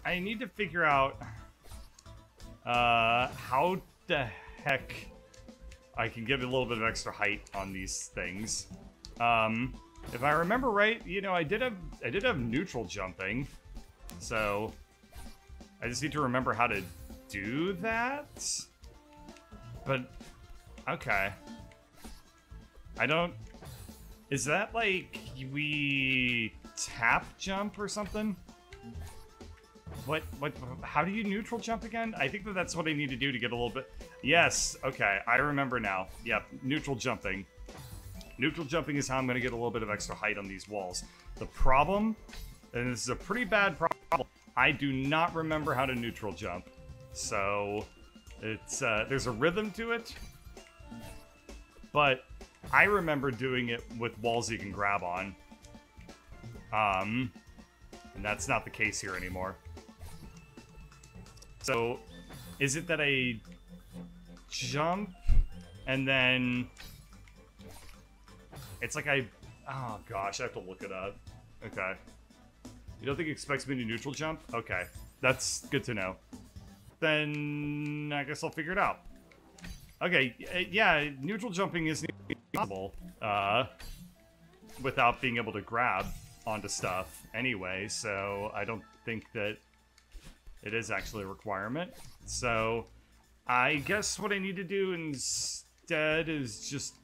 I need to figure out how the heck I can get a little bit of extra height on these things. If I remember right, you know, I did have neutral jumping, so I just need to remember how to do that. But okay, I don't. Is that like we tap jump or something? What, how do you neutral jump again? I think that's what I need to do to get a little bit... Yes, okay, I remember now. Yep, neutral jumping. Neutral jumping is how I'm gonna get a little bit of extra height on these walls. The problem, and this is a pretty bad problem, I do not remember how to neutral jump. So, it's, there's a rhythm to it, but I remember doing it with walls you can grab on. And that's not the case here anymore. So, is it that I jump and then it's like oh gosh, I have to look it up. Okay. You don't think it expects me to neutral jump? Okay. That's good to know. Then I guess I'll figure it out. Okay, yeah, neutral jumping is possible without being able to grab onto stuff anyway, so I don't think that it is actually a requirement. So I guess what I need to do instead is just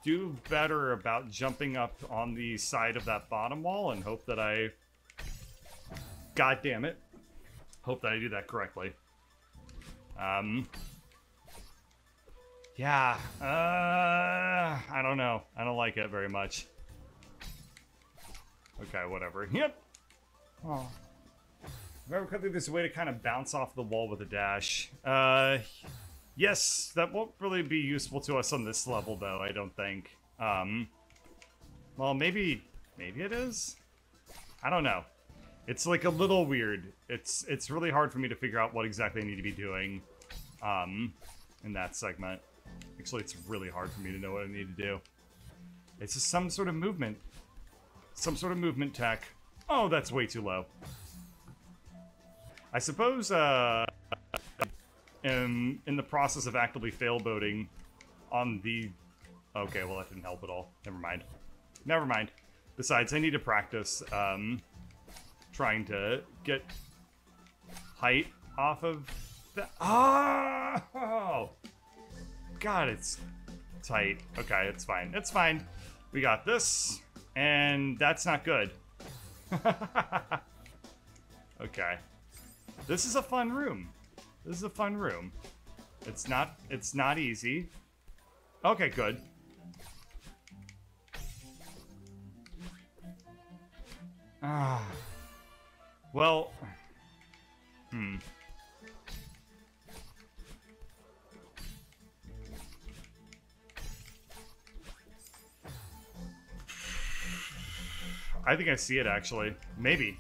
do better about jumping up on the side of that bottom wall and hope that I... God damn it. Hope that I do that correctly. Yeah, I don't know. I don't like it very much. Okay, whatever. Yep. Oh. Very quickly, there's a way to kind of bounce off the wall with a dash. Yes, that won't really be useful to us on this level, though, I don't think. Well, maybe it is? I don't know. It's like a little weird. It's really hard for me to figure out what exactly I need to be doing, in that segment. Actually, it's really hard for me to know what I need to do. It's just some sort of movement. Some sort of movement tech. Oh, that's way too low. I suppose, in the process of actively failboating on the... Okay, well, that didn't help at all. Never mind. Never mind. Besides, I need to practice, trying to get height off of the... Oh! God, it's tight. Okay, it's fine. It's fine. We got this, and that's not good. Okay. This is a fun room. This is a fun room. It's not easy. Okay, good. Ah. Well. I think I see it, actually. Maybe.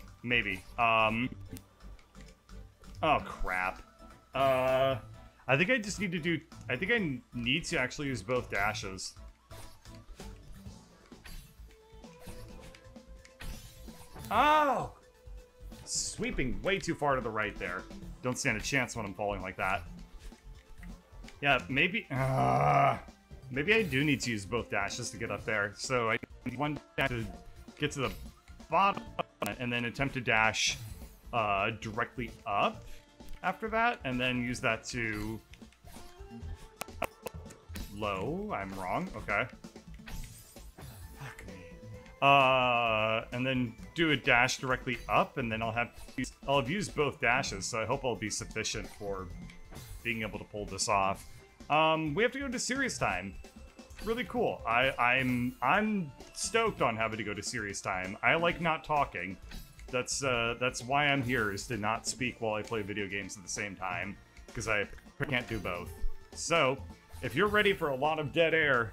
Oh, crap. I think I just need to do... I think I need to actually use both dashes. Oh! Sweeping way too far to the right there. Don't stand a chance when I'm falling like that. Yeah, maybe... maybe I do need to use both dashes to get up there. So I need one dash to get to the bottom, and then attempt to dash directly up after that, and then use that to... Low. I'm wrong. Okay. Fuck me. And then do a dash directly up, and then I'll have used both dashes, so I hope I'll be sufficient for being able to pull this off. We have to go to serious time. Really cool. I'm stoked on having to go to serious time. I like not talking. That's why I'm here, is to not speak while I play video games at the same time, because I can't do both. So, if you're ready for a lot of dead air...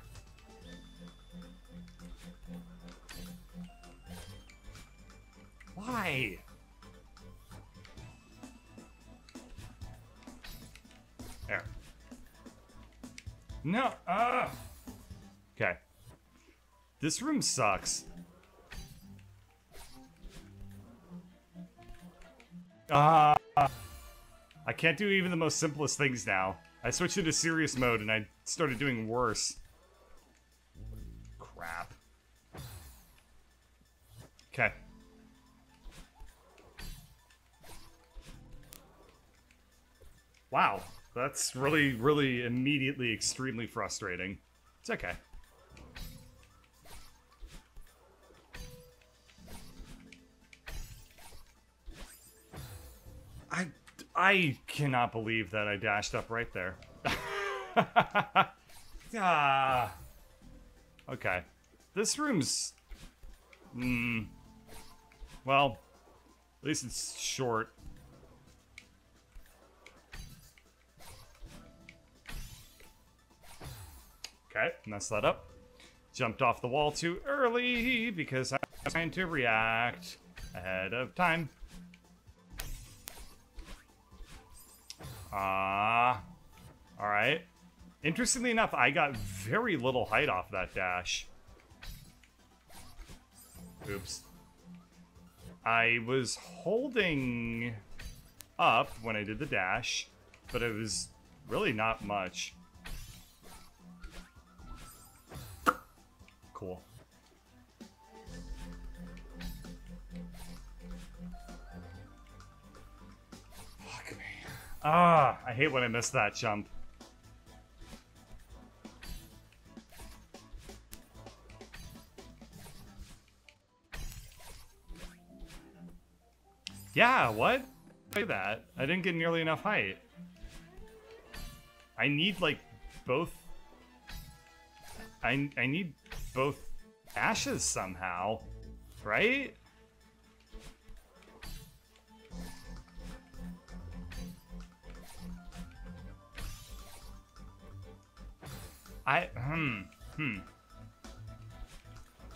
Why? There. No, Okay. This room sucks. I can't do even the most simplest things now. I switched into serious mode and I started doing worse. Crap. Okay. Wow. That's really, really immediately extremely frustrating. It's okay. I cannot believe that I dashed up right there. Ah. Okay. This room's... well, at least it's short. Okay, messed that up. Jumped off the wall too early because I was trying to react ahead of time. Alright. Interestingly enough, I got very little height off that dash. Oops. I was holding up when I did the dash, but it was really not much. Cool. Fuck me. Ah, I hate when I miss that jump. Yeah, what? Do that. I didn't get nearly enough height. I need, like, both... I need both ashes somehow, right?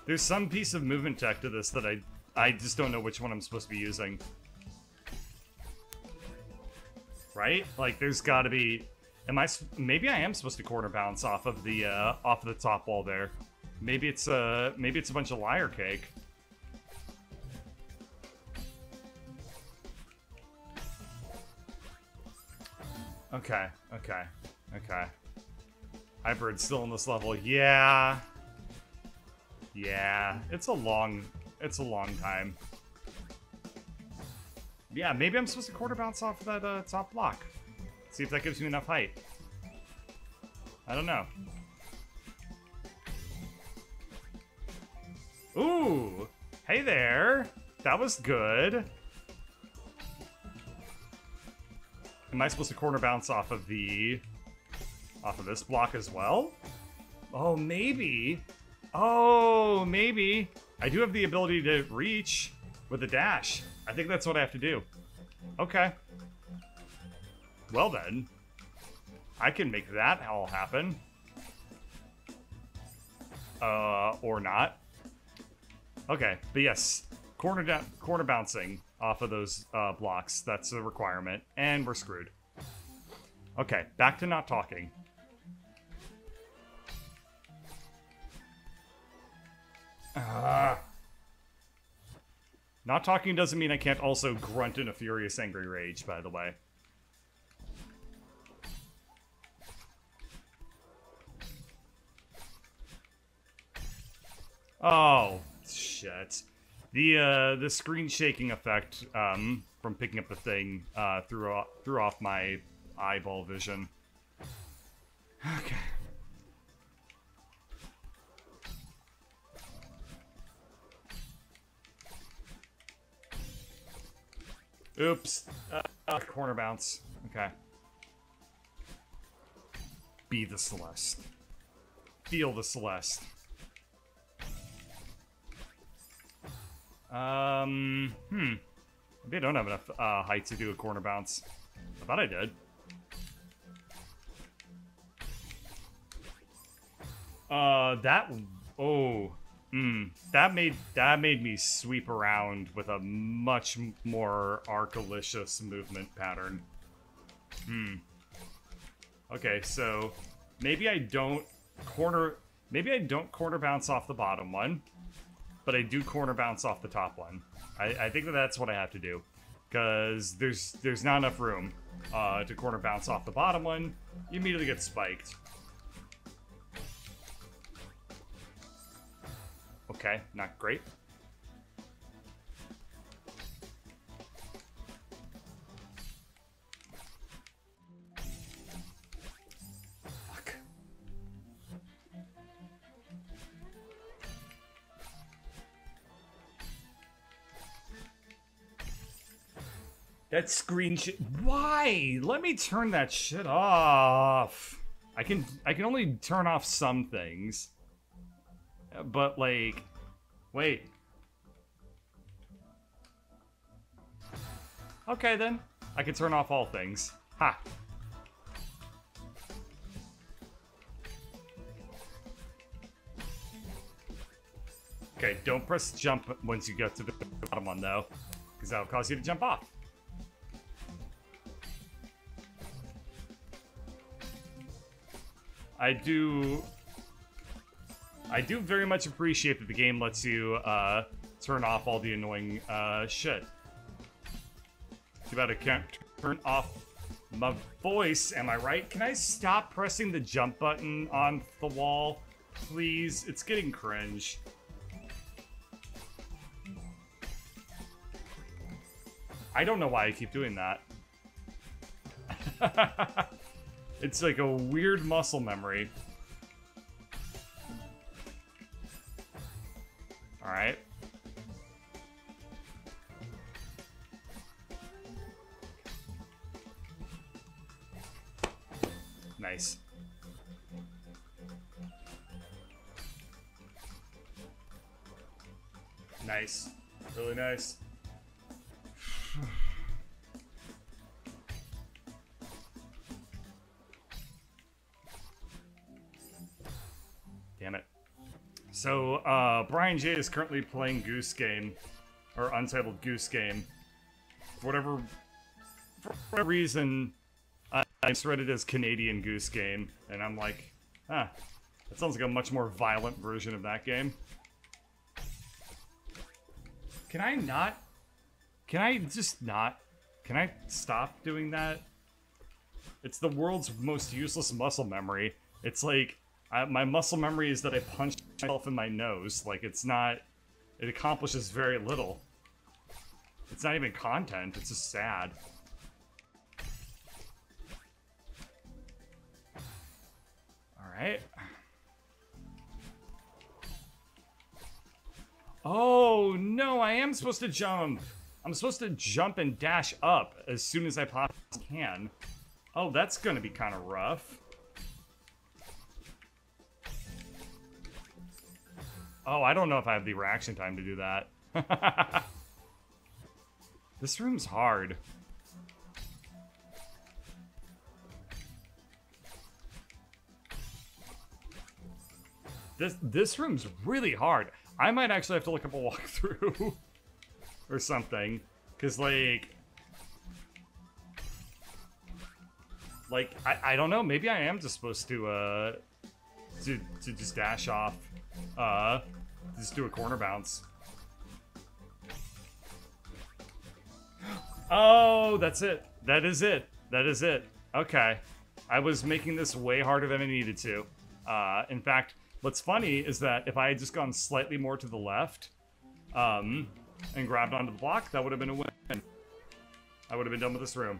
There's some piece of movement tech to this that I just don't know which one I'm supposed to be using. Right? Like, there's gotta be... maybe I am supposed to corner bounce off of the top wall there. Maybe it's a bunch of liar cake. Okay. Hybrid's still in this level. Yeah. Yeah. It's a long time. Yeah, maybe I'm supposed to quarter bounce off that top block. See if that gives me enough height. I don't know. Ooh! Hey there! That was good. Am I supposed to corner bounce off of this block as well? Oh, maybe. Oh, maybe. I do have the ability to reach with a dash. I think that's what I have to do. Okay. Well then, I can make that all happen. Or not. Okay, but yes, corner bouncing off of those blocks. That's a requirement, and we're screwed. Okay, back to not talking. Not talking doesn't mean I can't also grunt in a furious, angry rage, by the way. Oh, shit. The screen shaking effect from picking up the thing threw off my eyeball vision. Okay. Oops. Corner bounce. Okay. Be the Celeste. Feel the Celeste. Maybe I don't have enough height to do a corner bounce. I thought I did. That made me sweep around with a much more arcalicious movement pattern. Okay, so maybe I don't corner bounce off the bottom one, but I do corner bounce off the top one. I think that's what I have to do. because there's not enough room to corner bounce off the bottom one. You immediately get spiked. Okay, not great. Fuck. That screen shit. Why? Let me turn that shit off. I can only turn off some things. But like, wait. Okay then. I can turn off all things. Ha. Okay, don't press jump once you get to the bottom one though, because that'll cause you to jump off. I do very much appreciate that the game lets you turn off all the annoying shit. Too bad I can't turn off my voice, am I right? Can I stop pressing the jump button on the wall? Please, it's getting cringe. I don't know why I keep doing that. It's like a weird muscle memory. Alright. Nice. Nice. Really nice. Damn it. So, Brian J is currently playing Goose Game, or Untitled Goose Game. For whatever reason, I read it as Canadian Goose Game, and I'm like, huh, that sounds like a much more violent version of that game. Can I not? Can I just not? Can I stop doing that? It's the world's most useless muscle memory. It's like, my muscle memory is that I punch myself in my nose. Like, it's not... It accomplishes very little. It's not even content, it's just sad. Alright. Oh, no, I am supposed to jump. I'm supposed to jump and dash up as soon as I possibly can. Oh, that's gonna be kind of rough. Oh, I don't know if I have the reaction time to do that. This room's hard. This room's really hard. I might actually have to look up a walkthrough or something, cause like I don't know. Maybe I am just supposed to just dash off. Just do a corner bounce. Oh, that's it. That is it. That is it. Okay. I was making this way harder than I needed to. In fact, what's funny is that if I had just gone slightly more to the left, and grabbed onto the block, that would have been a win. I would have been done with this room.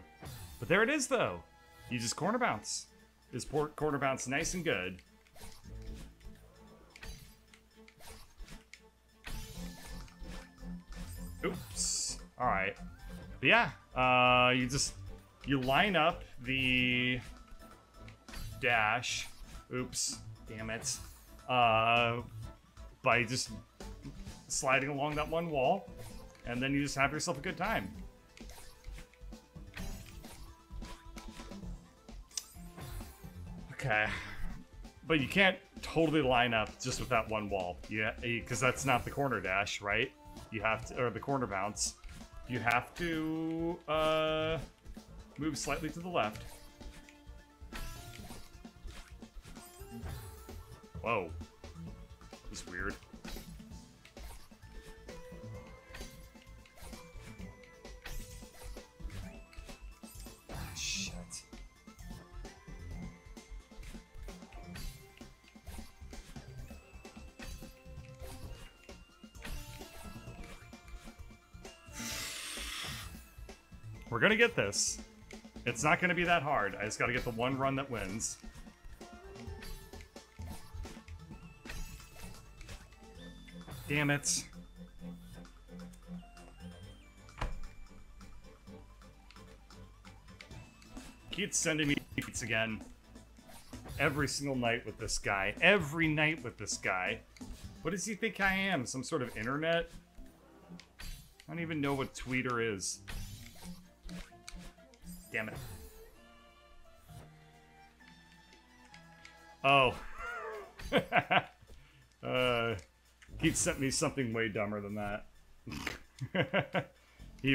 But there it is, though. You just corner bounce. Is corner bounce nice and good. Oops. Alright. But yeah, you line up the dash. Oops. Damn it. By just sliding along that one wall, and then you just have yourself a good time. Okay. But you can't totally line up just with that one wall. Yeah, because that's not the corner dash, right? You have to, or the corner bounce. You have to move slightly to the left. Whoa. That was weird. We're gonna get this. It's not gonna be that hard. I just gotta get the one run that wins. Damn it. Keeps sending me tweets again. Every single night with this guy. Every night with this guy. What does he think I am? Some sort of internet? I don't even know what Tweeter is. Damn it. Oh. He sent me something way dumber than that. He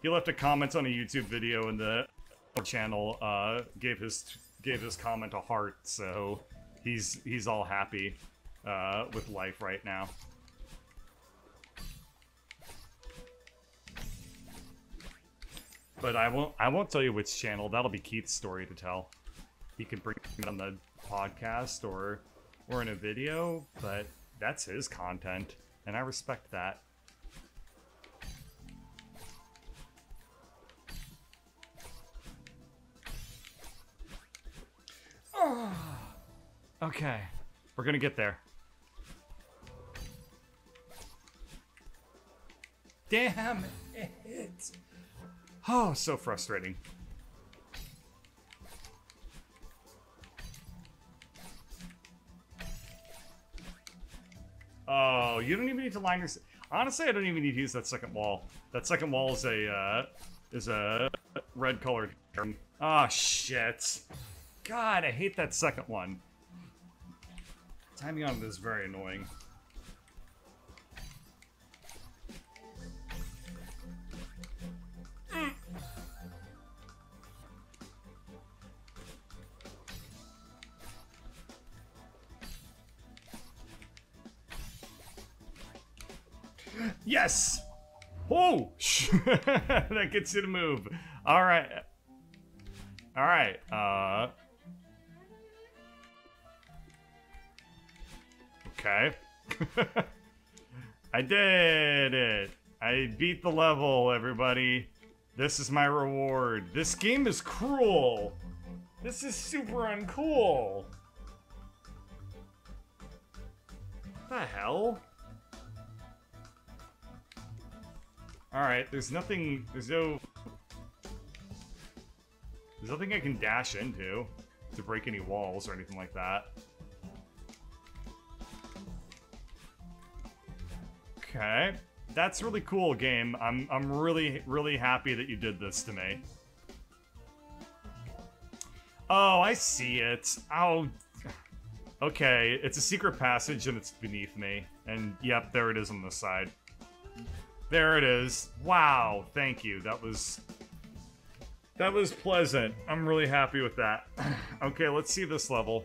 left a comment on a YouTube video and the channel gave his comment a heart, so he's all happy with life right now. But I won't tell you which channel. That'll be Keith's story to tell. He can bring it on the podcast or in a video, but that's his content, and I respect that. Okay, we're gonna get there. Damn it! Oh, so frustrating. Oh, you don't even need to line your... Honestly, I don't even need to use that second wall. That second wall is a red colored. Oh, shit. God, I hate that second one. Timing on it is very annoying. Yes! Oh! That gets you to move. Alright. Alright, okay. I did it! I beat the level, everybody. This is my reward. This game is cruel. This is super uncool. What the hell? Alright, there's nothing I can dash into to break any walls or anything like that. Okay. That's really cool, game. I'm really, really happy that you did this to me. Oh, I see it. Oh. Okay, it's a secret passage and it's beneath me. And yep, there it is on the side. There it is. Wow, thank you. That was pleasant. I'm really happy with that. Okay, let's see this level.